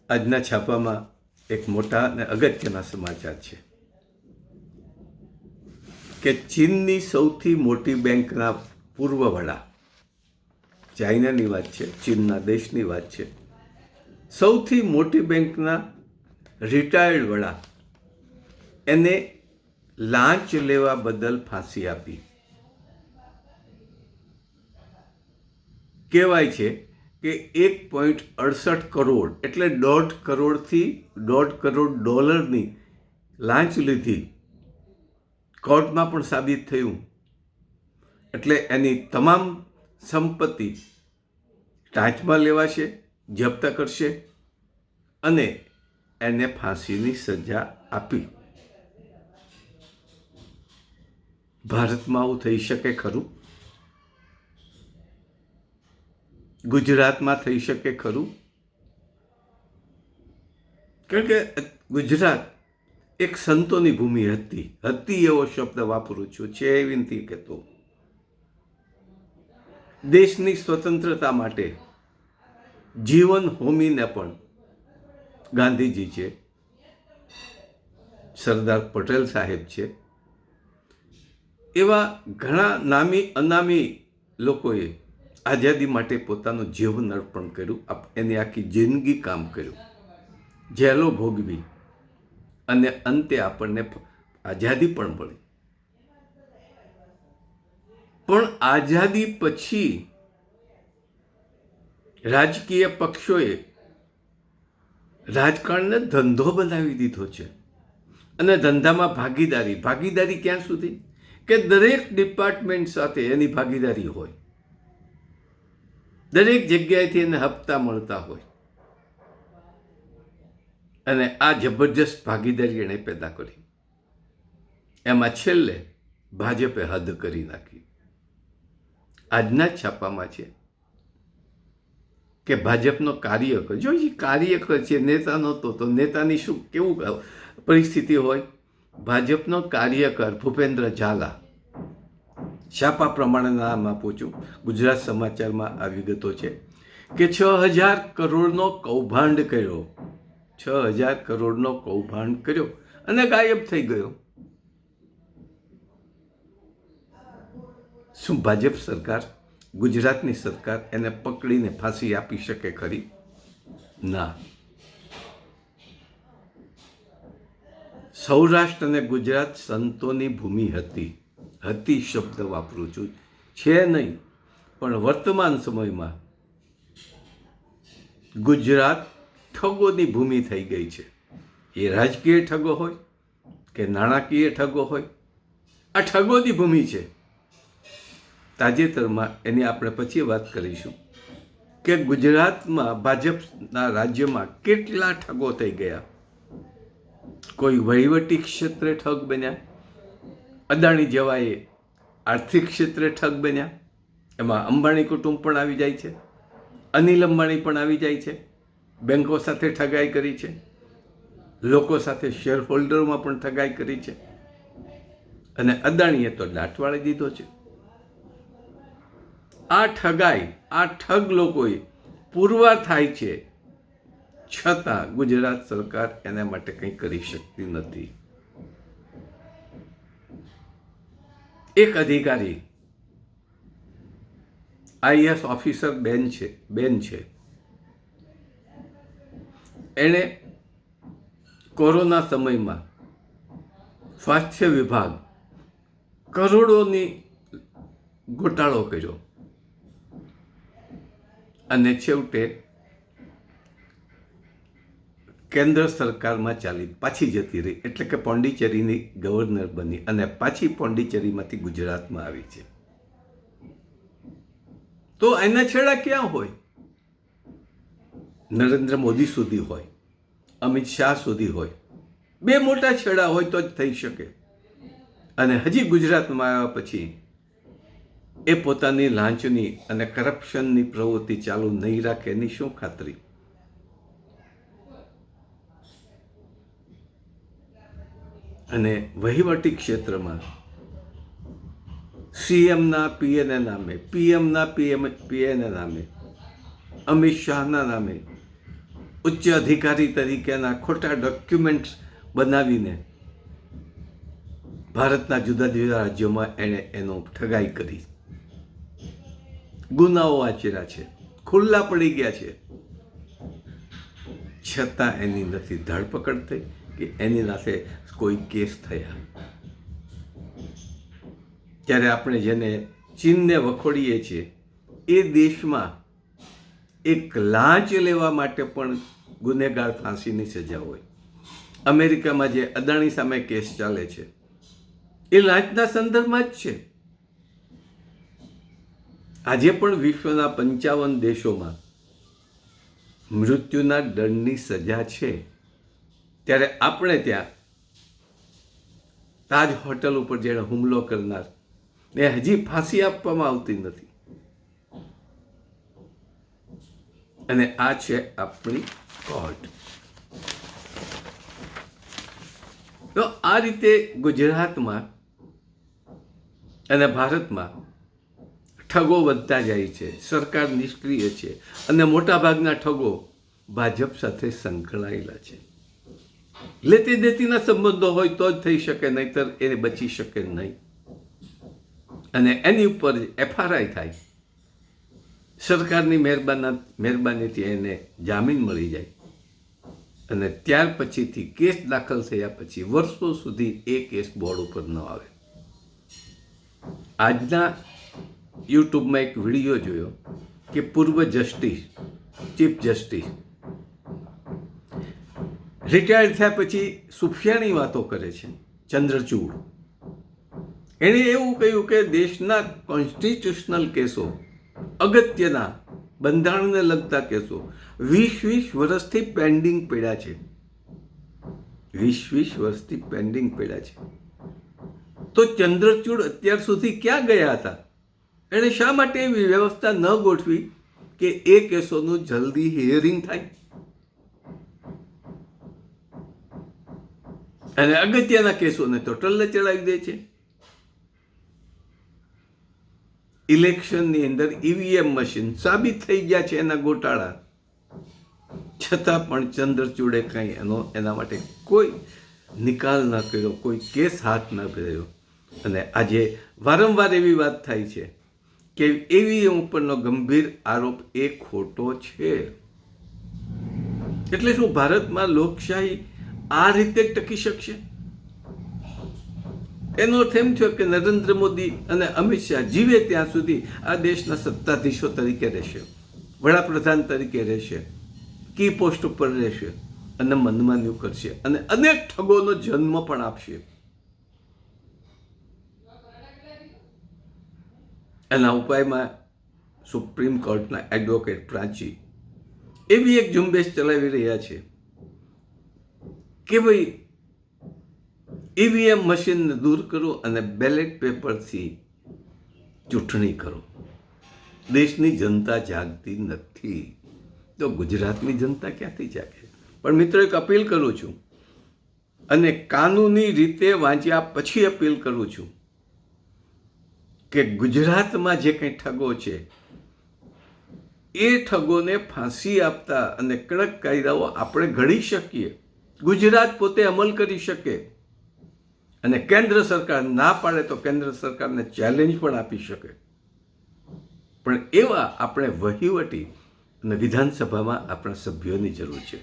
આજના છાપામાં એક મોટા અને અગત્યના સમાચાર છે કે ચીનની સૌથી મોટી બેંકના પૂર્વ વડા, ચાઇનાની વાત છે, ચીનના દેશની વાત છે, સૌથી મોટી બેંકના રિટાયર્ડ વડા એને લાંચ લેવા બદલ ફાંસી આપી. કહેવાય છે કે 1.68 કરોડ એટલે $1.5 કરોડ લાંચ લીધી. કોર્ટમાં પણ સાબિત થયું. એટલે એની તમામ સંપત્તિ ટાંચમાં લેવાશે, જપ્ત કરશે અને એને ફાંસીની સજા આપી. ભારતમાં આવું થઈ શકે ખરું? ગુજરાતમાં થઈ શકે ખરું? કારણ કે ગુજરાત એક સંતોની ભૂમિ હતી એવો શબ્દ વાપરું છું, છે એવી નથી કહેતો. દેશની સ્વતંત્રતા માટે જીવન હોમીને પણ ગાંધીજી છે, સરદાર પટેલ સાહેબ છે, એવા ઘણા નામી અનામી લોકોએ આઝાદી માટે પોતાનું જીવન અર્પણ કર્યું, એની આખી જિંદગી કામ કર્યું, જેલો ભોગવી અને અંતે આપણને આઝાદી પણ મળી. પણ આઝાદી પછી રાજકીય પક્ષોએ રાજકારણને ધંધો બનાવી દીધો છે. અને ધંધામાં ભાગીદારી ક્યાં સુધી કે દરેક ડિપાર્ટમેન્ટ સાથે એની ભાગીદારી હોય, દરેક જગ્યાએથી એને હપ્તા મળતા હોય. અને આ જબરજસ્ત ભાગીદારી એણે પેદા કરી. એમાં છેલ્લે ભાજપે હદ કરી નાખી. આજના જ છાપામાં છે કે ભાજપનો કાર્યકર, જો કાર્યકર છે, નેતા નહોતો તો નેતાની શું કેવું પરિસ્થિતિ હોય. ભાજપનો કાર્યકર ભૂપેન્દ્ર ઝાલા, છાપા પ્રમાણે નામ આપું છું, ગુજરાત સમાચારમાં આ વિગતો છે કે 6,000 કરોડનો કૌભાંડ કર્યો, 6,000 કરોડનો કૌભાંડ કર્યો અને ગાયબ થઈ ગયો. શું ભાજપ સરકાર, ગુજરાતની સરકાર એને પકડીને ફાંસી આપી શકે ખરી? ના. સૌરાષ્ટ્ર અને ગુજરાત સંતોની ભૂમિ હતી શબ્દ વાપરું છું, છે નહીં. પણ વર્તમાન સમયમાં ગુજરાત ઠગોની ભૂમિ થઈ ગઈ છે. એ રાજકીય ઠગો હોય કે નાણાકીય ઠગો હોય, આ ઠગોની ભૂમિ છે. તાજેતરમાં એની આપણે પછી વાત કરીશું કે ગુજરાતમાં ભાજપના રાજ્યમાં કેટલા ઠગો થઈ ગયા. કોઈ વહીવટી ક્ષેત્રે ઠગ બન્યા, અદાણી જેવાએ આર્થિક ક્ષેત્રે ઠગ બન્યા. એમાં અંબાણી કુટુંબ પણ આવી જાય છે, અનિલ અંબાણી પણ આવી જાય છે. બેંકો સાથે ઠગાઈ કરી છે, લોકો સાથે શેર હોલ્ડરોમાં પણ ઠગાઈ કરી છે. અને અદાણીએ તો દાટ વાળી દીધો છે. આ ઠગાઈ, આ ઠગ લોકોએ પુરવાર થાય છે, છતાં ગુજરાત સરકાર એના માટે કંઈ કરી શકતી નથી. એક અધિકારી આઈએએસ ઓફિસર બેન છે, એણે કોરોના સમયમાં સ્વાસ્થ્ય વિભાગ કરોડોની ઘોટાળો કર્યો અને છેવટે કેન્દ્ર સરકારમાં પાછી જતી રહી. એટલે કે પોંડિચેરીની ગવર્નર બની અને પાછી પોંડિચેરીમાંથી ગુજરાતમાં આવી છે. તો એના છેડા ક્યાં હોય? નરેન્દ્ર મોદી સુધી હોય, અમિત શાહ સુધી હોય. બે મોટા છેડા હોય તો જ થઈ શકે. અને હજી ગુજરાતમાં આવ્યા પછી એ પોતાની લાંચની અને કરપ્શનની પ્રવૃત્તિ ચાલુ નહીં રાખે એની શું ખાતરી? અને વહીવટી ક્ષેત્રમાં સીએમના પીએના નામે, પીએમના પીએના નામે, અમિત શાહના નામે ઉચ્ચ અધિકારી તરીકેના ખોટા ડોક્યુમેન્ટ્સ બનાવીને ભારતના જુદા જુદા રાજ્યોમાં એણે એનો ઠગાઈ કરી, ગુનાઓ આચર્યા છે, ખુલ્લા પડી ગયા છે, છતાં એની નથી ધરપકડ થઈ કે એની સાથે કોઈ કેસ થયા. ત્યારે આપણે જેને ચીનને વખોડીએ છીએ એ દેશમાં એક લાંચ લેવા માટે પણ ગુનેગાર ફાંસીની સજા હોય. અમેરિકામાં જે અદાણી સામે કેસ ચાલે છે એ લાંચના સંદર્ભમાં જ છે. આજે પણ વિશ્વના 55 દેશોમાં મૃત્યુના દંડની સજા છે. ત્યારે આપણે ત્યાં તાજ હોટલ ઉપર જેણે હુમલો કરનાર ને હજી ફાંસી આપવામાં આવતી નથી. અને આ છે આપણી કોર્ટ. તો આ રીતે ગુજરાતમાં અને ભારતમાં ઠગો વધતા જાય છે, સરકાર નિષ્ક્રિય છે અને મોટાભાગના ઠગો ભાજપ સાથે સંકળાયેલા છે. લેતી દેતીના સંબંધો હોય તો જ થઈ શકે, નહીતર એ બચી શકે નહીં. અને એની ઉપર એફઆરઆઈ થાય, સરકારની મહેરબાનીથી એને જામીન મળી જાય અને ત્યાર પછીથી કેસ દાખલ થયા પછી વર્ષો સુધી એ કેસ બોર્ડ ઉપર ન આવે. આજના યુટ્યુબમાં એક વિડીયો જોયો કે પૂર્વ જસ્ટિસ, ચીફ જસ્ટિસ રિટાયર્ડ થયા પછી સુફિયાની વાતો કરે છે, ચંદ્રચૂડ. એણે એવું કહ્યું કે દેશના કોન્સ્ટિટ્યુશનલ કેસો, અગત્યના બંધારણને લગતા કેસો 20 વર્ષથી પેન્ડિંગ પડ્યા છે. 20 વર્ષથી પેન્ડિંગ પડ્યા છે. તો ચંદ્રચૂડ અત્યાર સુધી ક્યાં ગયા હતા? એણે શા માટે એવી વ્યવસ્થા ન ગોઠવી કે એ કેસોનું જલ્દી હિયરિંગ થાય અને અગત્યના કેસોને તો ટલ્લે ચડાવી દે છે. ઇલેક્શનની અંદર ઈવીએમ મશીન સાબિત થઈ ગયા છે એના ગોટાળા, છતાં પણ ચંદ્રચૂડે કંઈ એના માટે કોઈ નિકાલ ન કર્યો, કોઈ કેસ હાથ ન કર્યો. અને આજે વારંવાર એવી વાત થાય છે કે ઈવીએમ ઉપરનો ગંભીર આરોપ એ ખોટો છે. એટલે શું ભારતમાં લોકશાહી આ રીતે ટકી શકશે? એનો અર્થ એમ થયો કે નરેન્દ્ર મોદી અને અમિત શાહ જીવે ત્યાં સુધી આ દેશના સત્તાધીશો તરીકે રહેશે, વડાપ્રધાન તરીકે રહેશે, કી પોસ્ટ ઉપર રહેશે અને મનમાન્યું કરશે અને અનેક ઠગોનો જન્મ પણ આપશે. એના ઉપાયમાં સુપ્રીમ કોર્ટના એડવોકેટ પ્રાચી એવી એક ઝુંબેશ ચલાવી રહ્યા છે કે ભાઈ ઈવીએમ મશીનને દૂર કરો અને બેલેટ પેપરથી ચૂંટણી કરો. દેશની જનતા જાગતી નથી તો ગુજરાતની જનતા ક્યાંથી જાગે? પણ મિત્રો, એક અપીલ કરું છું અને કાનૂની રીતે વાંચ્યા પછી અપીલ કરું છું કે ગુજરાતમાં જે કંઈ ઠગો છે એ ઠગોને ફાંસી આપતા અને કડક કાયદાઓ આપણે ઘડી શકીએ, ગુજરાત પોતે અમલ કરી શકે અને કેન્દ્ર સરકાર ના પાડે તો કેન્દ્ર સરકારને ચેલેન્જ પણ આપી શકે. પણ એવા આપણે વહીવટી અને વિધાનસભામાં આપણા સભ્યોની જરૂર છે.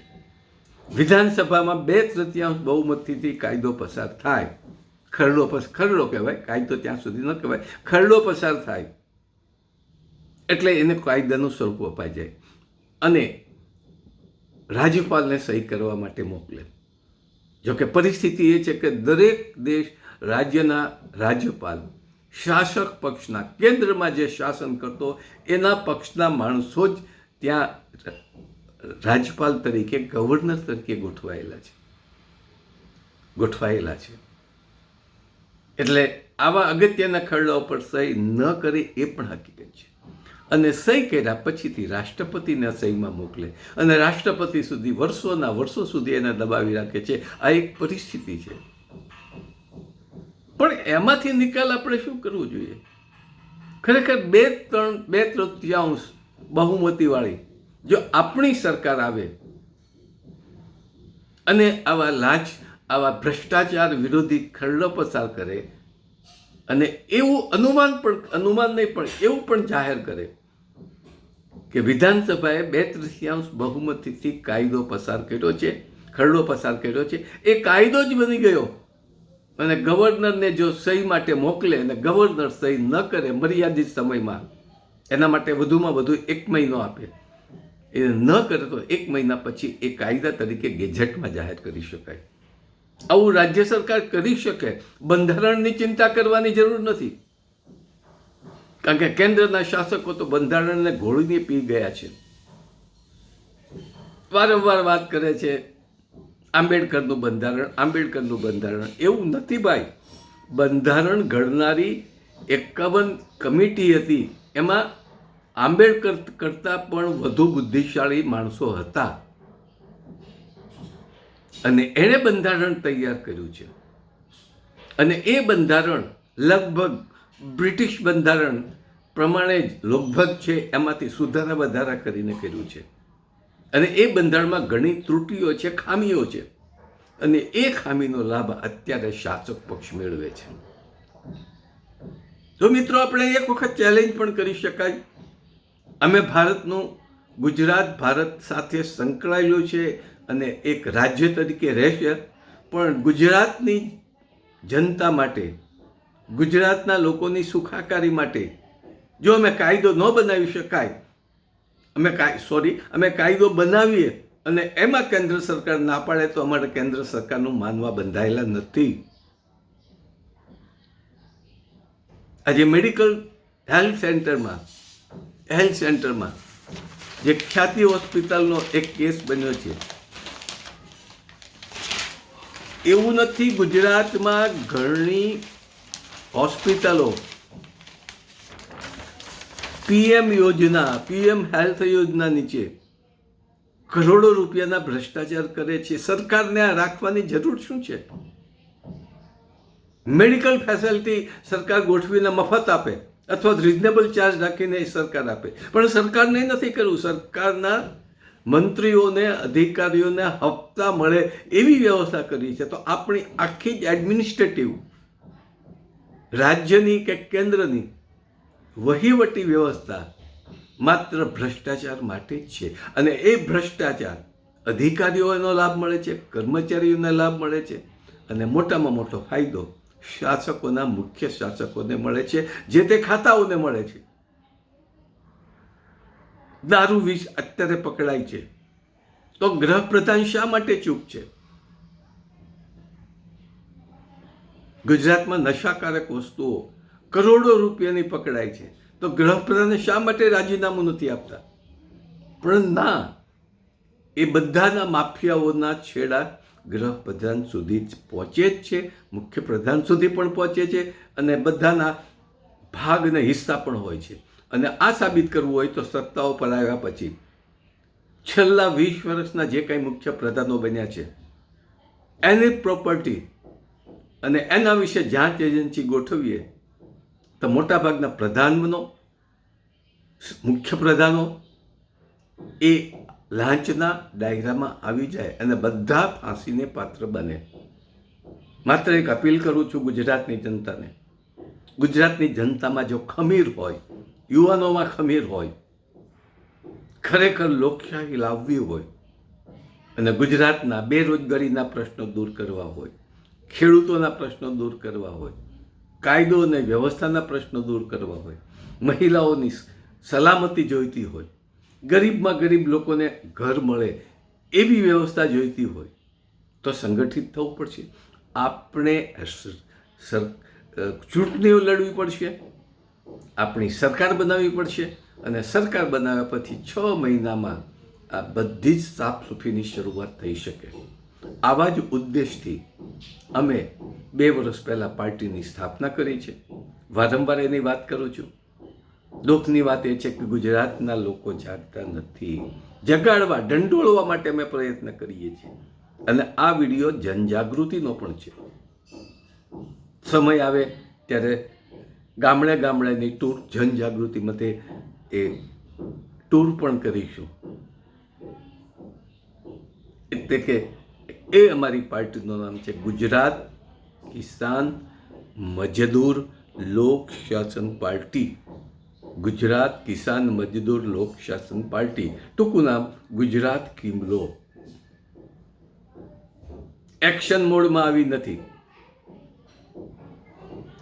વિધાનસભામાં 2/3 બહુમતીથી કાયદો પસાર થાય, ખરડો કહેવાય, કાયદો ત્યાં સુધી ન કહેવાય, ખરડો પસાર થાય એટલે એને કાયદાનું સ્વરૂપ અપાઈ જાય અને રાજ્યપાલને સહી કરવા માટે મોકલે. જોકે પરિસ્થિતિ એ છે કે દરેક રાજ્યના રાજ્યપાલ શાસક પક્ષના, કેન્દ્રમાં જે શાસન કરતો એના પક્ષના માણસો જ ત્યાં રાજ્યપાલ તરીકે, ગવર્નર તરીકે ગોઠવાયેલા છે. એટલે આવા અગત્યના ખરડા ઉપર સહી ન કરે એ પણ હકીકત છે. અને સહી કર્યા પછીથી રાષ્ટ્રપતિના સહીમાં મોકલે અને રાષ્ટ્રપતિ સુધી વર્ષો સુધી એને દબાવી રાખે છે. આ એક પરિસ્થિતિ છે. પણ એમાંથી નિકાલ આપણે શું કરવું જોઈએ? ખરેખર બે તૃતીયાંશ બહુમતીવાળી જો આપણી સરકાર આવે અને આવા ભ્રષ્ટાચાર વિરોધી ખરડો પસાર કરે અને એવું અનુમાન નહીં પણ એવું પણ જાહેર કરે કે વિધાનસભાએ 2/3 બહુમતીથી કાયદો પસાર કર્યો છે, ખરડો પસાર કર્યો છે, એ કાયદો જ બની ગયો અને ગવર્નરને જો સહી માટે મોકલે અને ગવર્નર સહી ન કરે મર્યાદિત સમયમાં, એના માટે વધુમાં વધુ 1 મહિનો આપે, એ ન કરે તો 1 મહિના પછી એ કાયદા તરીકે ગેઝેટમાં જાહેર કરી શકાય. આવું રાજ્ય સરકાર કરી શકે. બંધારણની ચિંતા કરવાની જરૂર નથી, કારણ કે કેન્દ્રના શાસકો તો બંધારણને ઘોળીને પી ગયા છે. વારંવાર વાત કરે છે આંબેડકરનું બંધારણ. એવું નથી ભાઈ. બંધારણ ઘડનારી 51 કમિટી હતી, એમાં આંબેડકર કરતાં પણ વધુ બુદ્ધિશાળી માણસો હતા અને એણે બંધારણ તૈયાર કર્યું છે. અને એ બંધારણ લગભગ બ્રિટિશ બંધારણ પ્રમાણે જ લગભગ છે, એમાંથી સુધારા વધારા કરીને કર્યું છે. અને એ બંધારણમાં ઘણી ત્રુટીઓ છે, ખામીઓ છે, અને એ ખામીનો લાભ અત્યારે શાસક પક્ષ મેળવે છે. તો મિત્રો, આપણે એક વખત ચેલેન્જ પણ કરી શકાય. અમે ગુજરાત ભારત સાથે સંકળાયેલું છે અને એક રાજ્ય તરીકે રહેશે, પણ ગુજરાતની જનતા માટે, ગુજરાતના લોકોની સુખાકારી માટે જો અમે કાયદો ન બનાવી શકાય, અમે કાયદો બનાવીએ અને એમાં કેન્દ્ર સરકાર ના પાડે તો અમારે કેન્દ્ર સરકારનું માનવા બંધાયેલા નથી. આજે મેડિકલ હેલ્થ સેન્ટરમાં જે ખ્યાતિ હોસ્પિટલનો એક કેસ બન્યો છે, એવું નથી. ગુજરાતમાં ઘણી હોસ્પિટલો પીએમ હેલ્થ યોજના નીચે કરોડો રૂપિયાના ભ્રષ્ટાચાર કરે છે. સરકારને આ રાખવાની જરૂર શું છે? મેડિકલ ફેસિલિટી સરકાર ગોઠવીને મફત આપે અથવા રિઝનેબલ ચાર્જ રાખીને સરકાર આપે, પણ સરકારને નથી કરવું. સરકારના મંત્રીઓને, અધિકારીઓને હપ્તા મળે એવી વ્યવસ્થા કરી છે. તો આપણી આખી જ એડમિનિસ્ટ્રેટિવ રાજ્યની કે કેન્દ્રની વહીવટી વ્યવસ્થા માત્ર ભ્રષ્ટાચાર માટે જ છે. અને એ ભ્રષ્ટાચાર અધિકારીઓનો લાભ મળે છે, કર્મચારીઓને લાભ મળે છે, અને મોટામાં મોટો ફાયદો મુખ્ય શાસકોને મળે છે, જે તે ખાતાઓને મળે છે. દારૂ વિષ અત્યારે પકડાય છે, તો ગૃહપ્રધાન શા માટે ચૂપ છે? ગુજરાતમાં નશાકારક વસ્તુઓ કરોડો રૂપિયાની પકડાય છે, તો ગૃહપ્રધાને શા માટે રાજીનામું નથી આપતા? પણ ના, એ બધાના માફિયાઓના છેડા ગૃહપ્રધાન સુધી જ પહોંચે જ છે, મુખ્યપ્રધાન સુધી પણ પહોંચે છે, અને બધાના ભાગને હિસ્સા પણ હોય છે. અને આ સાબિત કરવું હોય તો સત્તાઓ પર આવ્યા પછી છેલ્લા 20 વર્ષના જે કંઈ મુખ્યપ્રધાનો બન્યા છે, એની પ્રોપર્ટી અને એના વિશે જાંચ એજન્સી ગોઠવીએ તો મોટાભાગના મુખ્યપ્રધાનો એ લાંચના દાયરામાં આવી જાય અને બધા ફાંસીને પાત્ર બને. માત્ર એક અપીલ કરું છું ગુજરાતની જનતાને. ગુજરાતની જનતામાં જો ખમીર હોય, યુવાનોમાં ખમીર હોય, ખરેખર લોકશાહી લાવવી હોય અને ગુજરાતના બેરોજગારીના પ્રશ્નો દૂર કરવા હોય, ખેડૂતોના પ્રશ્નો દૂર કરવા હોય, કાયદો અને વ્યવસ્થાના પ્રશ્નો દૂર કરવા હોય, મહિલાઓની સલામતી જોઈતી હોય, ગરીબમાં ગરીબ લોકોને ઘર મળે એવી વ્યવસ્થા જોઈતી હોય તો સંગઠિત થવું પડશે. આપણે ચૂંટણીઓ લડવી પડશે, આપણી સરકાર બનાવવી પડશે, અને સરકાર બનાવ્યા પછી 6 મહિનામાં આ બધી જ સાફસૂફીની શરૂઆત થઈ શકે. આવા જ ઉદ્દેશથી અમે 2 વર્ષ પહેલાં પાર્ટીની સ્થાપના કરી છે. વારંવાર એની વાત કરું છું. દુઃખની વાત એ છે કે ગુજરાતના લોકો જાગતા નથી. જગાડવા, ઢંઢોળવા માટે અમે પ્રયત્ન કરીએ છીએ, અને આ વિડીયો જનજાગૃતિનો પણ છે. સમય આવે ત્યારે ગામડે ગામડેની ટૂર, જનજાગૃતિ માટે એ ટૂર પણ કરીશું. એટલે કે એ અમારી પાર્ટીનું નામ છે ગુજરાત કિસાન મજદૂર લોક શાસન પાર્ટી. ગુજરાત કિસાન મજદૂર લોક શાસન પાર્ટી, ટૂંકું નામ ગુજરાત કિમલો. એક્શન મોડમાં આવી નથી.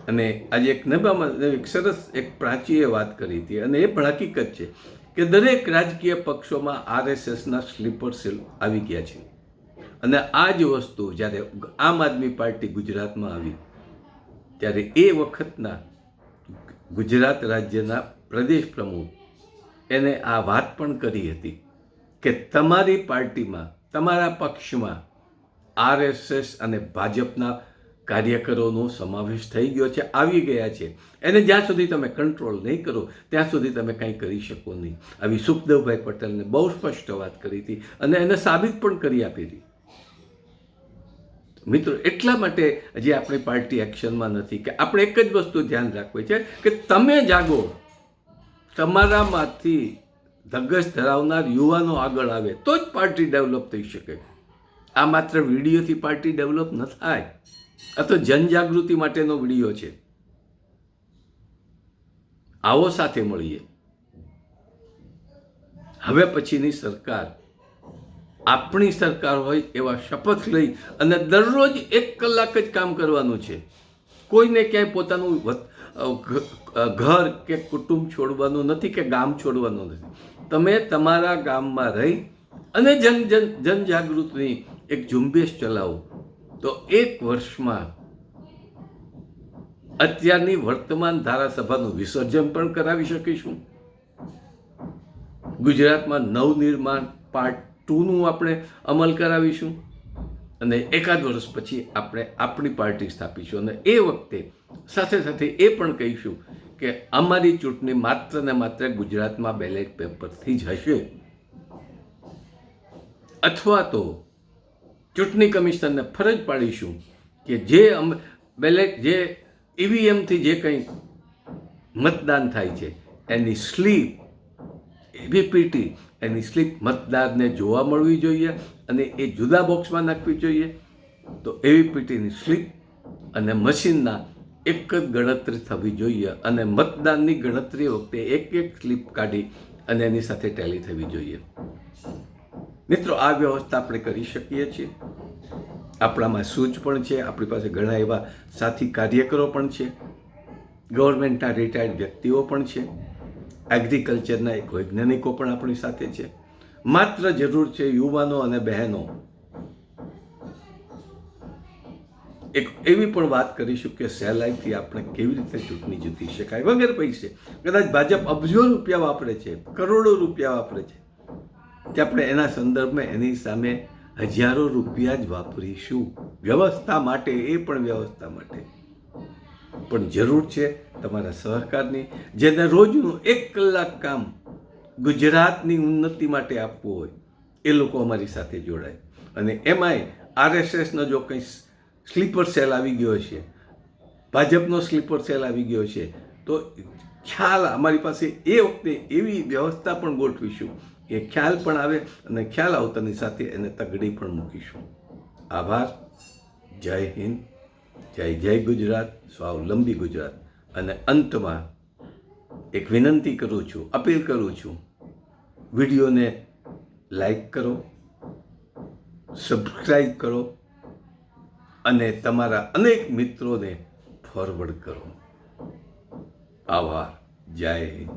અને આજે એક નબામાં એક સરસ એક પ્રાચીએ વાત કરી હતી, અને એ પણ હકીકત છે કે દરેક રાજકીય પક્ષોમાં RSSના સ્લીપર સેલ આવી ગયા છે. અને આ જ વસ્તુ જ્યારે આમ આદમી પાર્ટી ગુજરાતમાં આવી ત્યારે એ વખતના ગુજરાત રાજ્યના પ્રદેશ પ્રમુખ એને આ વાત પણ કરી હતી કે તમારી પાર્ટીમાં, તમારા પક્ષમાં RSS અને ભાજપના કાર્યકરોનો સમાવેશ થઈ ગયો છે, આવી ગયા છે. એને જ્યાં સુધી તમે કંટ્રોલ નહીં કરો ત્યાં સુધી તમે કંઈ કરી શકો નહીં. આવી સુખદેવભાઈ પટેલને બહુ સ્પષ્ટ વાત કરી હતી અને એને સાબિત પણ કરી આપી હતી. મિત્રો, એટલા માટે હજી આપણી પાર્ટી એક્શનમાં નથી કે આપણે એક જ વસ્તુ ધ્યાન રાખવી છે કે તમે જાગો, તમારામાંથી ધગશ ધરાવનાર યુવાનો આગળ આવે તો જ પાર્ટી ડેવલપ થઈ શકે. આ માત્ર વિડીયોથી પાર્ટી ડેવલપ ન થાય. આ તો જનજાગૃતિ માટેનો વિડીયો છે. આવો સાથે મળીએ. હવે પછીની સરકાર આપણી સરકાર હોય એવા શપથ લઈ અને દરરોજ 1 કલાક જ કામ કરવાનું છે. કોઈને ક્યાંય પોતાનું ઘર કે કુટુંબ છોડવાનું નથી કે ગામ છોડવાનું નથી. તમે તમારા ગામમાં રહી અને જનજાગૃતિની એક ઝુંબેશ ચલાવો તો 1 વર્ષમાં અત્યારની વર્તમાન ધારાસભાનું વિસર્જન પણ કરાવી શકીશું. ગુજરાતમાં નવનિર્માણ પાર્ટ 2નું આપણે અમલ કરાવીશું અને એકાદ વર્ષ પછી આપણે આપણી પાર્ટી સ્થાપીશું. અને એ વખતે સાથે સાથે એ પણ કહીશું કે અમારી ચૂંટણી માત્ર ને માત્ર ગુજરાતમાં બેલેટ પેપરથી જ હશે, અથવા તો ચૂંટણી કમિશનરને ફરજ પાડીશું કે જે બેલેટ, જે EVMથી જે કંઈ મતદાન થાય છે એની સ્લીપ, VPT, એની સ્લીપ મતદારને જોવા મળવી જોઈએ અને એ જુદા બોક્સમાં નાખવી જોઈએ. તો VPTની સ્લીપ અને મશીનના એક જ ગણતરી થવી જોઈએ અને મતદાનની ગણતરી વખતે એક સ્લીપ કાઢી અને એની સાથે ટેલી થવી જોઈએ. મિત્રો, આ વ્યવસ્થા આપણે કરી શકીએ છીએ. આપણામાં સૂઝ પણ છે, આપણી પાસે ઘણા એવા સાથી કાર્યકરો પણ છે, ગવર્મેન્ટના રિટાયર્ડ વ્યક્તિઓ પણ છે, એગ્રીકલ્ચરના એક વૈજ્ઞાનિકો પણ આપણી સાથે છે. માત્ર જરૂર છે યુવાનો અને બહેનો. એક એવી પણ વાત કરીશું કે સહેલાઈથી આપણે કેવી રીતે ચૂંટણી જીતી શકાય વગર પૈસે. કદાચ ભાજપ અબજો રૂપિયા વાપરે છે, કરોડો રૂપિયા વાપરે છે, કે આપણે એના સંદર્ભમાં એની સામે હજારો રૂપિયા જ વાપરીશું વ્યવસ્થા માટે. એ પણ વ્યવસ્થા માટે પણ જરૂર છે તમારા સહકારની. જેને રોજનું 1 કલાક કામ ગુજરાતની ઉન્નતિ માટે આપવું હોય એ લોકો અમારી સાથે જોડાય. અને એમાંય RSSનો જો કંઈ સ્લીપર સેલ આવી ગયો છે, ભાજપનો સ્લીપર સેલ આવી ગયો છે, તો ખ્યાલ અમારી પાસે એ વખતે એવી વ્યવસ્થા પણ ગોઠવીશું કે ખ્યાલ પણ આવે અને ખ્યાલ આવતાની સાથે એને તગડી પણ મૂકીશું. આભાર. જય હિન્દ, જય ગુજરાત, સ્વાવલંબી ગુજરાત. અને અંતમાં એક વિનંતી કરું છું, અપીલ કરું છું, વિડીયોને લાઈક કરો, સબસ્ક્રાઈબ કરો અને તમારા અનેક મિત્રોને ફોરવર્ડ કરો. આભાર. જય હિન્દ.